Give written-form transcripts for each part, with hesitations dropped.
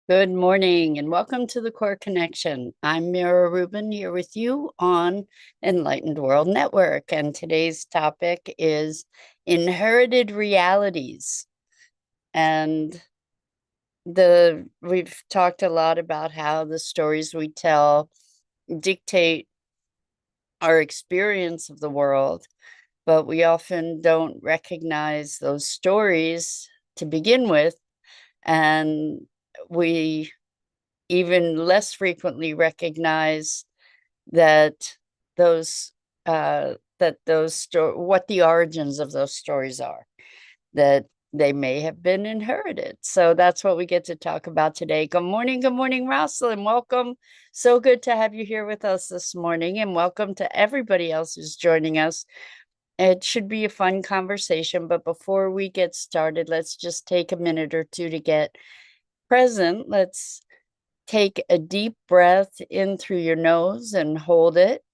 Good morning and welcome to the Core Connection. I'm Mira Rubin here with you on Enlightened World Network, and today's topic is inherited realities. And we've talked a lot about how the stories we tell dictate our experience of the world, but we often don't recognize those stories to begin with, and we even less frequently recognize that what the origins of those stories are, that they may have been inherited. So that's what we get to talk about today. Good morning, Rosalind. Welcome. So good to have you here with us this morning, and welcome to everybody else who's joining us. It should be a fun conversation, but before we get started, let's just take a minute or two to get present. Let's take a deep breath in through your nose and hold it.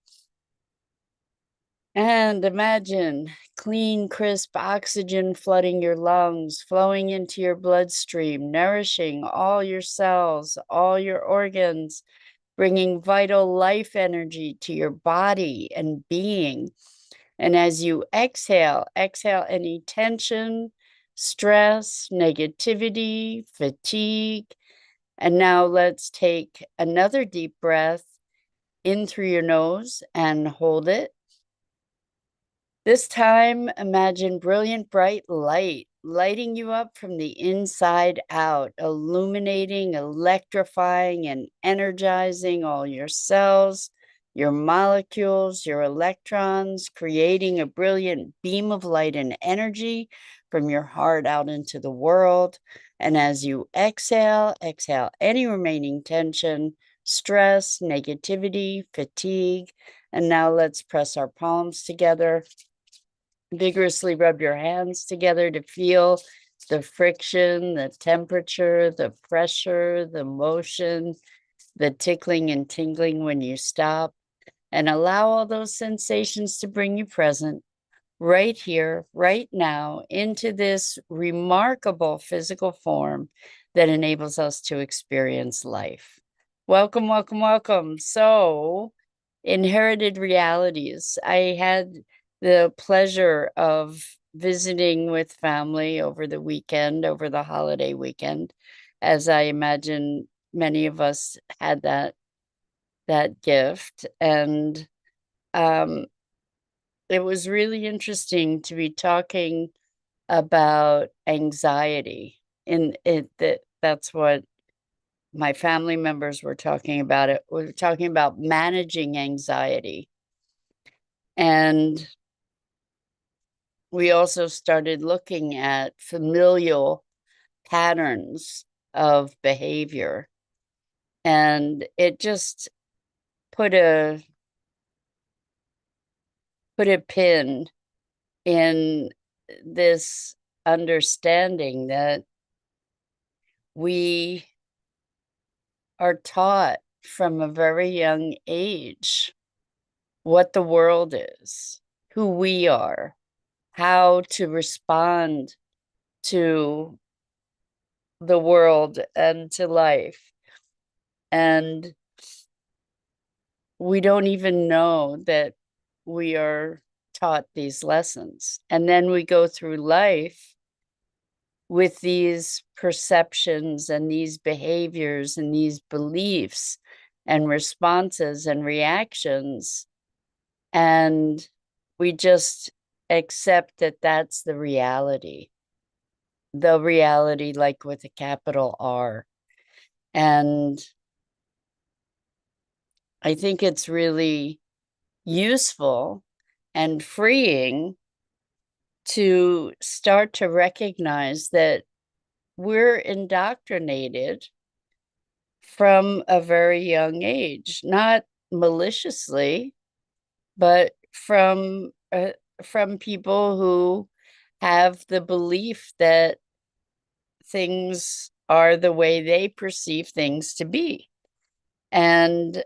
And imagine clean, crisp oxygen flooding your lungs, flowing into your bloodstream, nourishing all your cells, all your organs, bringing vital life energy to your body and being. And as you exhale any tension, stress, negativity, fatigue. And now let's take another deep breath in through your nose and hold it. This time, imagine brilliant, bright light lighting you up from the inside out, illuminating, electrifying, and energizing all your cells, your molecules, your electrons, creating a brilliant beam of light and energy from your heart out into the world. And as you exhale any remaining tension, stress, negativity, fatigue. And now let's press our palms together. Vigorously rub your hands together to feel the friction, the temperature, the pressure, the motion, the tickling and tingling when you stop. And allow all those sensations to bring you present right here, right now, into this remarkable physical form that enables us to experience life. Welcome, welcome, welcome. So, inherited realities. I had the pleasure of visiting with family over the weekend, over the holiday weekend, as I imagine many of us had that gift. And um, it was really interesting to be talking about anxiety. And that's what my family members were talking about. It we were talking about managing anxiety. And we also started looking at familial patterns of behavior. And it just put a pin in this understanding that we are taught from a very young age what the world is, who we are, how to respond to the world and to life. And we don't even know that we are taught these lessons. And then we go through life with these perceptions and these behaviors and these beliefs and responses and reactions. And we just accept that that's the reality like with a capital R. And I think it's really useful and freeing to start to recognize that we're indoctrinated from a very young age, not maliciously, but from people who have the belief that things are the way they perceive things to be. And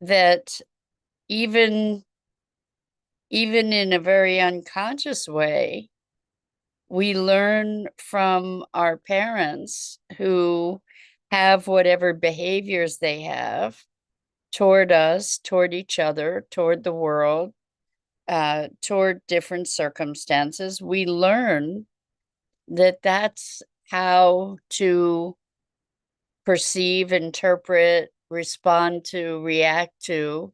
that even in a very unconscious way, We learn from our parents who have whatever behaviors they have toward us, toward each other, toward the world, toward different circumstances. We learn that that's how to perceive, interpret, respond to, react to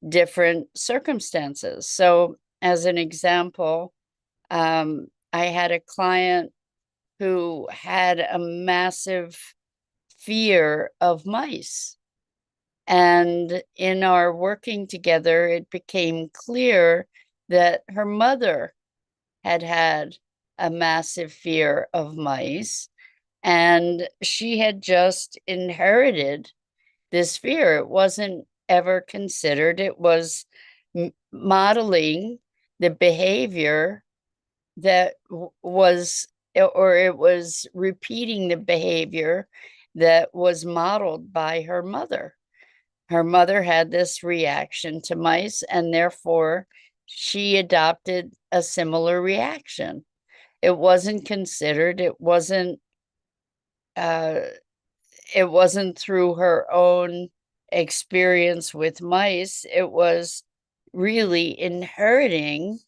different circumstances. So, as an example, I had a client who had a massive fear of mice. And in our working together, it became clear that her mother had had a massive fear of mice. And she had just inherited this fear. It wasn't ever considered, it was modeling the behavior that was, or it was repeating the behavior that was modeled by her mother. Her mother had this reaction to mice, and therefore she adopted a similar reaction. It wasn't considered, uh, it wasn't through her own experience with mice. It was really inheriting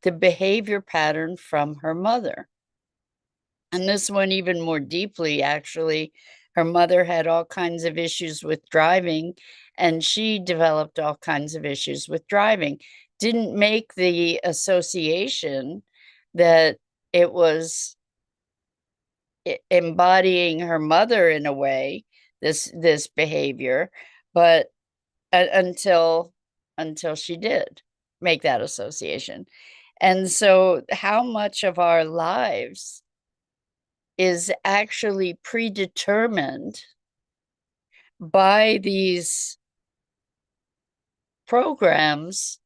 the behavior pattern from her mother. And this went even more deeply, actually. Her mother had all kinds of issues with driving, and she developed all kinds of issues with driving. Didn't make the association that it was embodying her mother in a way, this behavior, but until she did make that association. And so how much of our lives is actually predetermined by these programs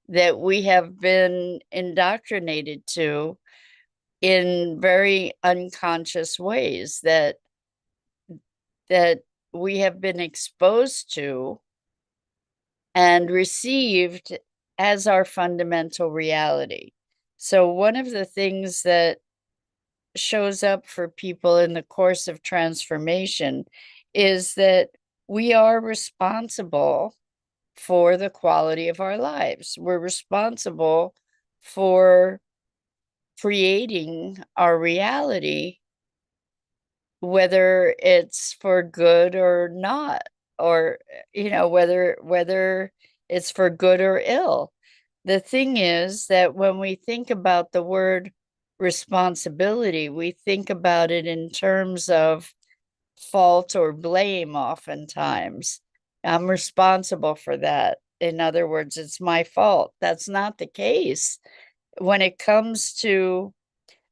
that we have been indoctrinated to in very unconscious ways, that we have been exposed to and received as our fundamental reality. So one of the things that shows up for people in the course of transformation is that we are responsible for the quality of our lives. We're responsible for creating our reality, whether it's for good or not, or whether it's for good or ill. The thing is that when we think about the word responsibility, we think about it in terms of fault or blame oftentimes. I'm responsible for that. In other words, it's my fault. That's not the case. When it comes to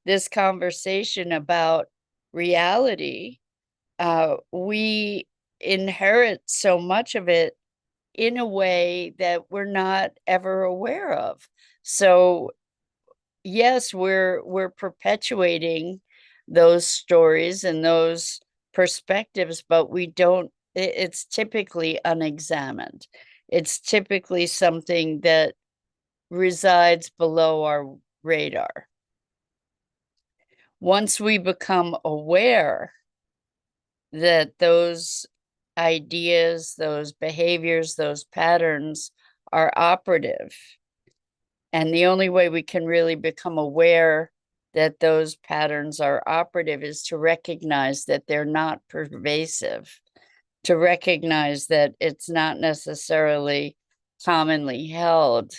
this conversation about reality, we inherit so much of it in a way that we're not ever aware of. So yes, we're perpetuating those stories and those perspectives, but we don't, it's typically unexamined. It's typically something that resides below our radar. Once we become aware that those ideas, those behaviors, those patterns are operative, and the only way we can really become aware that those patterns are operative is to recognize that they're not pervasive, to recognize that it's not necessarily commonly held,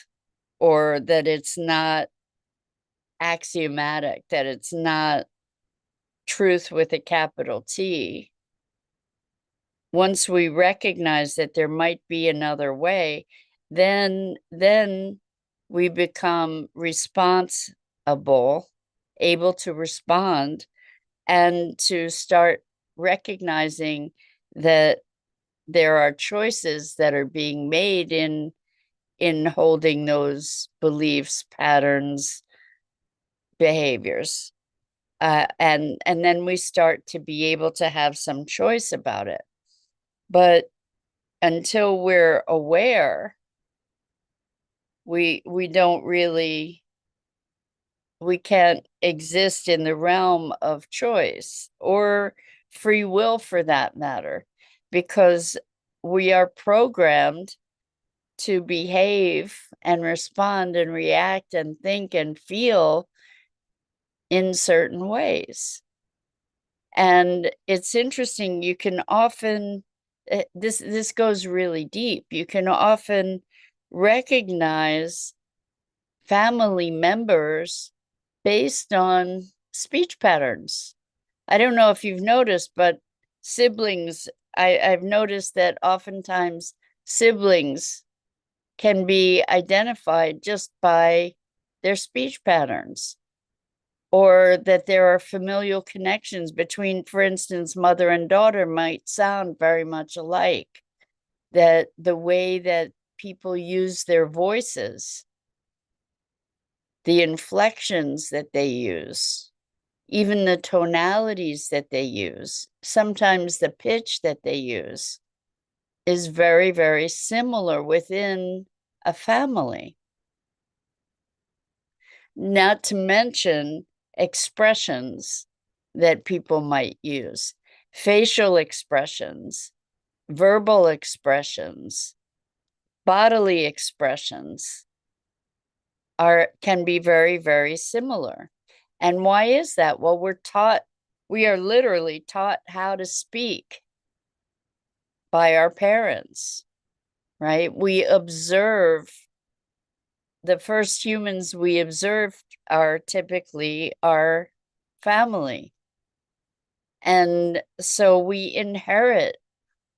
or that it's not axiomatic, that it's not truth with a capital T. Once we recognize that there might be another way, then we become responsible, able to respond, and to start recognizing that there are choices that are being made in holding those beliefs, patterns, behaviors. And then we start to be able to have some choice about it. But until we're aware, we don't really we can't exist in the realm of choice or free will for that matter, because we are programmed to behave and respond and react and think and feel in certain ways. And it's interesting, you can often, this goes really deep, you can often recognize family members based on speech patterns. I don't know if you've noticed, but siblings, I've noticed that oftentimes siblings can be identified just by their speech patterns, or that there are familial connections between, for instance, mother and daughter might sound very much alike, that the way that people use their voices, the inflections that they use, even the tonalities that they use, sometimes the pitch that they use, is very, very similar within a family. Not to mention expressions that people might use, facial expressions, verbal expressions, bodily expressions can be very, very similar. And why is that? Well, we are literally taught how to speak by our parents, right? We observe, the first humans we observed are typically our family. And so we inherit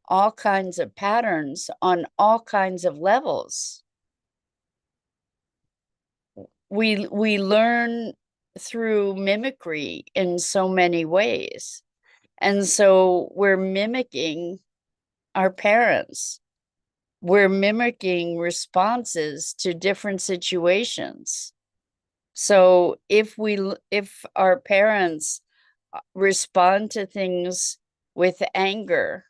all kinds of patterns on all kinds of levels. We learn through mimicry in so many ways. And so we're mimicking our parents. We're mimicking responses to different situations. So if our parents respond to things with anger,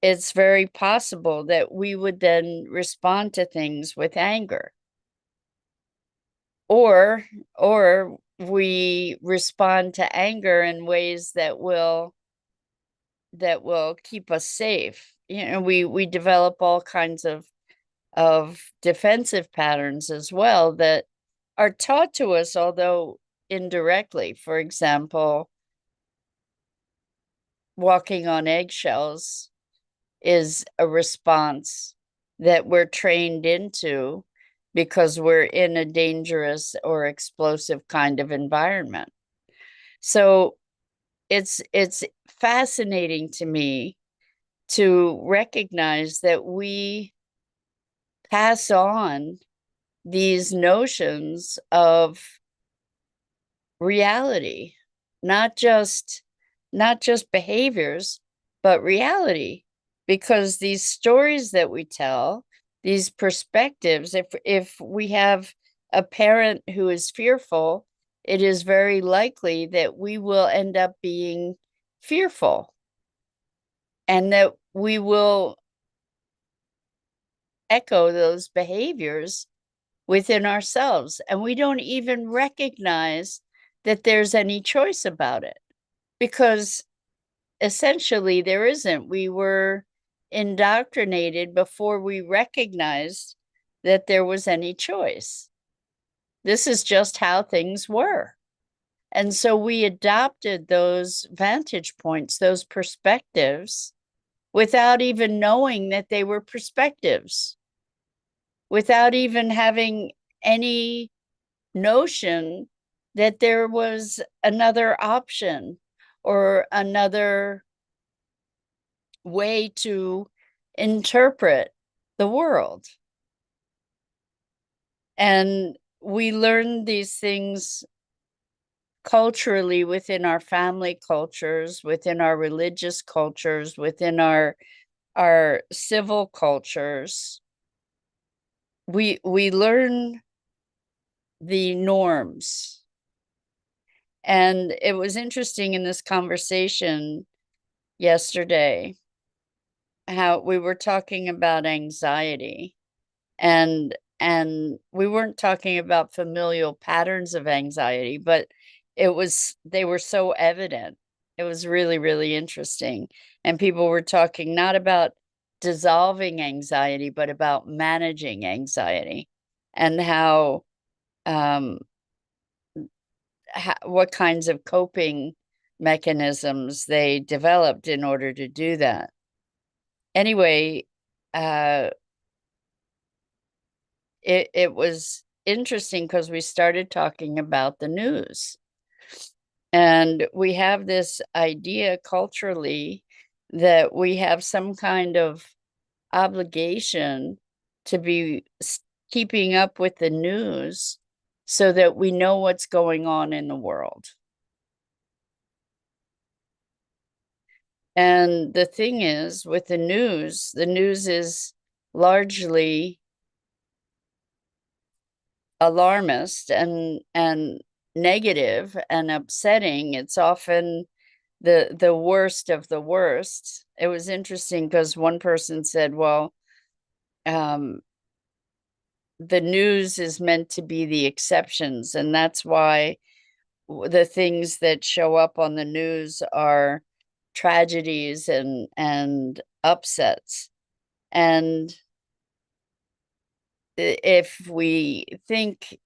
it's very possible that we would then respond to things with anger. Or we respond to anger in ways that will keep us safe. You know, we develop all kinds of defensive patterns as well that are taught to us, although indirectly. For example, walking on eggshells is a response that we're trained into because we're in a dangerous or explosive kind of environment. So it's fascinating to me to recognize that we pass on these notions of reality, not just behaviors, but reality, because these stories that we tell, these perspectives, if we have a parent who is fearful, it is very likely that we will end up being fearful, and that we will echo those behaviors within ourselves, and we don't even recognize that there's any choice about it, because essentially there isn't. We were indoctrinated before we recognized that there was any choice. This is just how things were. And so we adopted those vantage points, those perspectives, without even knowing that they were perspectives, without even having any notion that there was another option or another way to interpret the world. And we learn these things culturally within our family cultures, within our religious cultures, within our civil cultures. We learn the norms. And it was interesting in this conversation yesterday how we were talking about anxiety, and and we weren't talking about familial patterns of anxiety, but they were so evident. It was really, really interesting. And people were talking not about dissolving anxiety, but about managing anxiety, and um, what kinds of coping mechanisms they developed in order to do that. Anyway, uh, it was interesting because we started talking about the news. And we have this idea culturally that we have some kind of obligation to be keeping up with the news so that we know what's going on in the world. And the thing is, with the news is largely alarmist and negative and upsetting. It's often the worst of the worst. It was interesting because one person said, well, the news is meant to be the exceptions, and that's why the things that show up on the news are tragedies and upsets. And if we think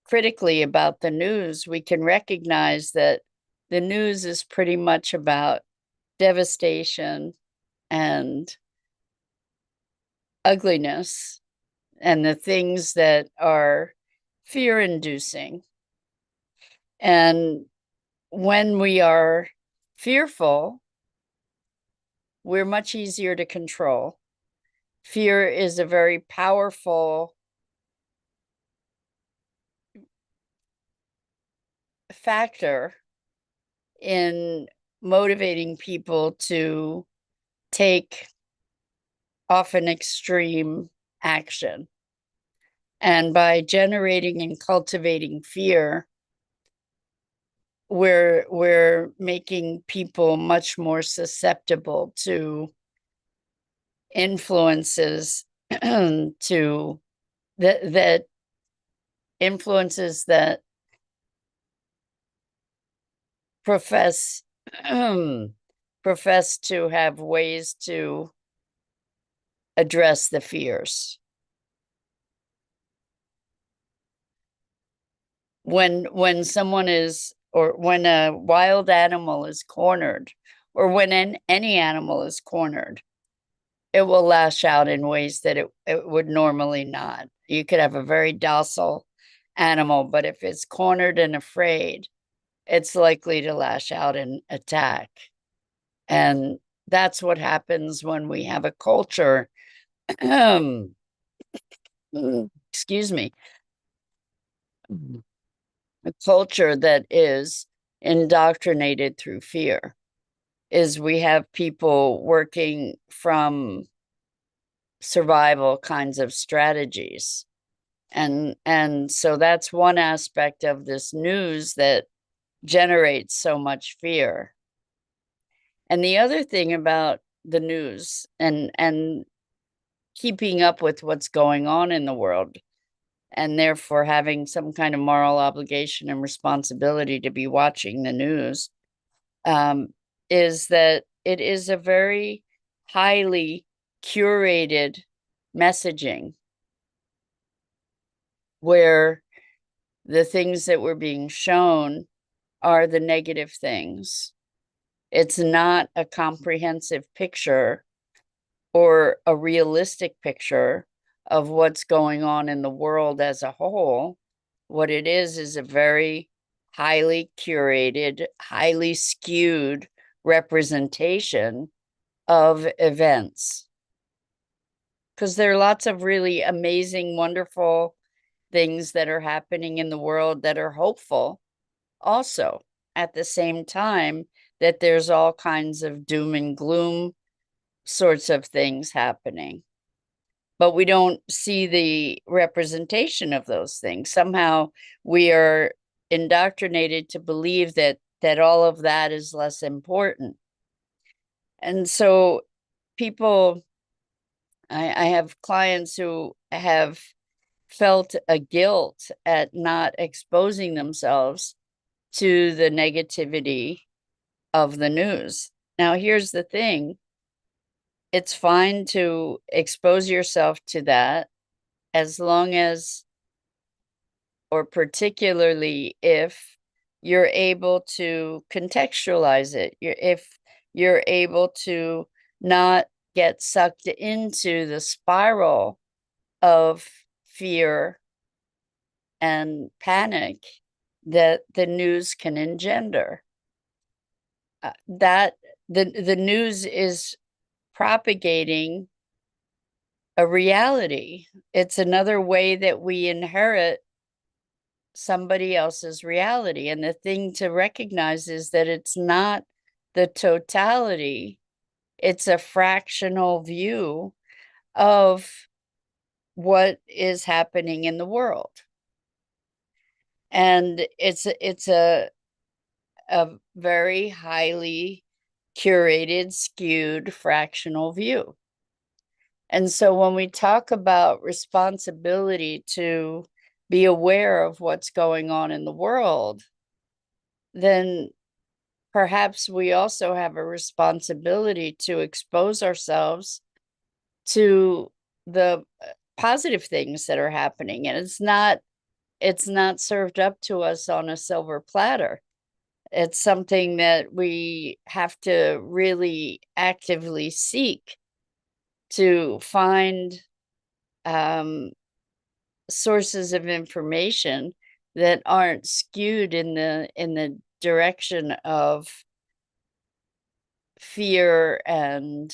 critically about the news, we can recognize that the news is pretty much about devastation and ugliness and the things that are fear inducing. And when we are fearful, we're much easier to control. Fear is a very powerful factor in motivating people to take often extreme action. And by generating and cultivating fear, we're making people much more susceptible to influences to that influences that profess profess to have ways to address the fears. When someone is, or when a wild animal is cornered, or when any animal is cornered, it will lash out in ways that it would normally not. You could have a very docile animal, but if it's cornered and afraid, it's likely to lash out and attack. And that's what happens when we have a culture, excuse me, a culture that is indoctrinated through fear. Is we have people working from survival kinds of strategies. And so that's one aspect of this news that generates so much fear. And the other thing about the news and keeping up with what's going on in the world, and therefore having some kind of moral obligation and responsibility to be watching the news, is that it is a very highly curated messaging where the things that were being shown are the negative things. It's not a comprehensive picture or a realistic picture of what's going on in the world as a whole. What it is a very highly curated, highly skewed representation of events. Because there are lots of really amazing, wonderful things that are happening in the world that are hopeful also, at the same time that there's all kinds of doom and gloom sorts of things happening. But we don't see the representation of those things. Somehow we are indoctrinated to believe that all of that is less important. And so people, I have clients who have felt a guilt at not exposing themselves to the negativity of the news. Now, here's the thing. It's fine to expose yourself to that as long as, or particularly if you're able to contextualize it, if you're able to not get sucked into the spiral of fear and panic that the news can engender. That the news is propagating a reality. It's another way that we inherit somebody else's reality. And the thing to recognize is that it's not the totality, it's a fractional view of what is happening in the world. And it's a very highly curated, skewed, fractional view. And so when we talk about responsibility to be aware of what's going on in the world, then perhaps we also have a responsibility to expose ourselves to the positive things that are happening. And it's not served up to us on a silver platter. It's something that we have to really actively seek to find sources of information that aren't skewed in the direction of fear and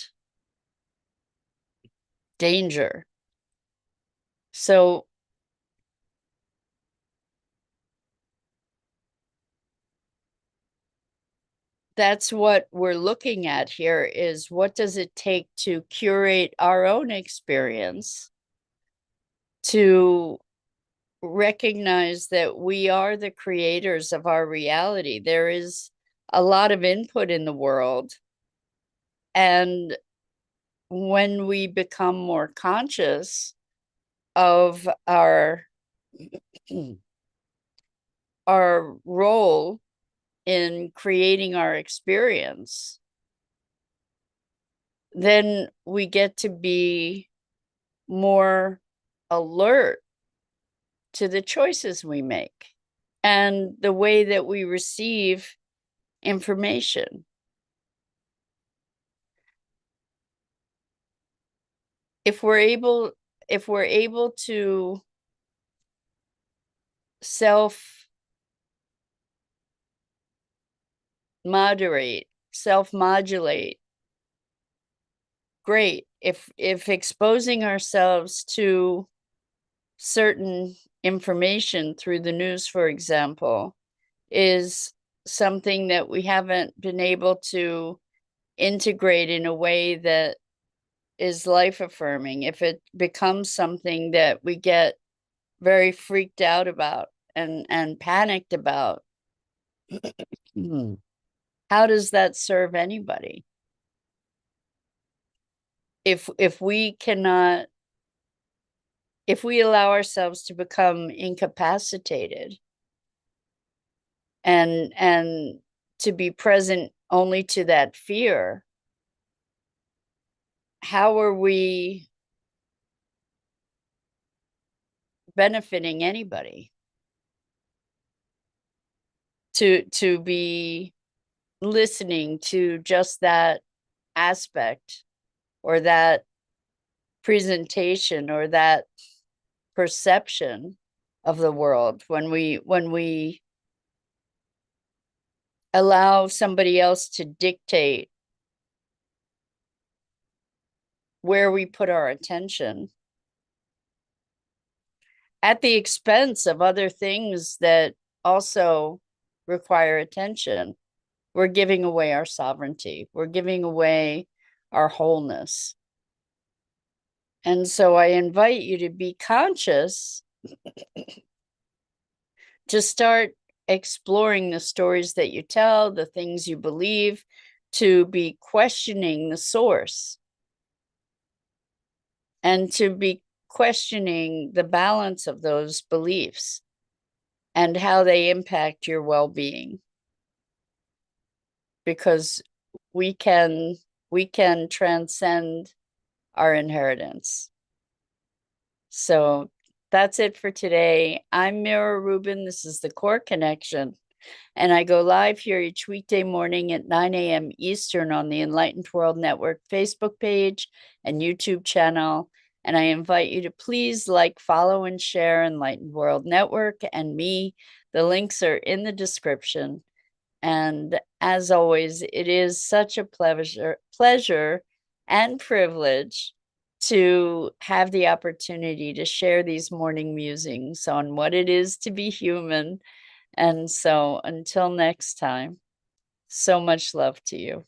danger. So that's what we're looking at here, is what does it take to curate our own experience, to recognize that we are the creators of our reality. There is a lot of input in the world, and when we become more conscious of our our role in creating our experience, then we get to be more alert to the choices we make and the way that we receive information. If we're able to self-modulate, great. If exposing ourselves to certain information through the news, for example, is something that we haven't been able to integrate in a way that is life affirming, if it becomes something that we get very freaked out about and panicked about, how does that serve anybody? If we cannot, if we allow ourselves to become incapacitated and to be present only to that fear, how are we benefiting anybody? To be listening to just that aspect or that presentation or that perception of the world, when we allow somebody else to dictate where we put our attention at the expense of other things that also require attention, we're giving away our sovereignty. We're giving away our wholeness. And so I invite you to be conscious, to start exploring the stories that you tell, the things you believe, to be questioning the source, and to be questioning the balance of those beliefs and how they impact your well-being. Because we can transcend our inheritance. So that's it for today. I'm Mira Rubin. This is the Core Connection. And I go live here each weekday morning at 9 a.m. Eastern on the Enlightened World Network Facebook page and YouTube channel. And I invite you to please like, follow, and share Enlightened World Network and me. The links are in the description. And as always, it is such a pleasure and privilege to have the opportunity to share these morning musings on what it is to be human. And so until next time, so much love to you.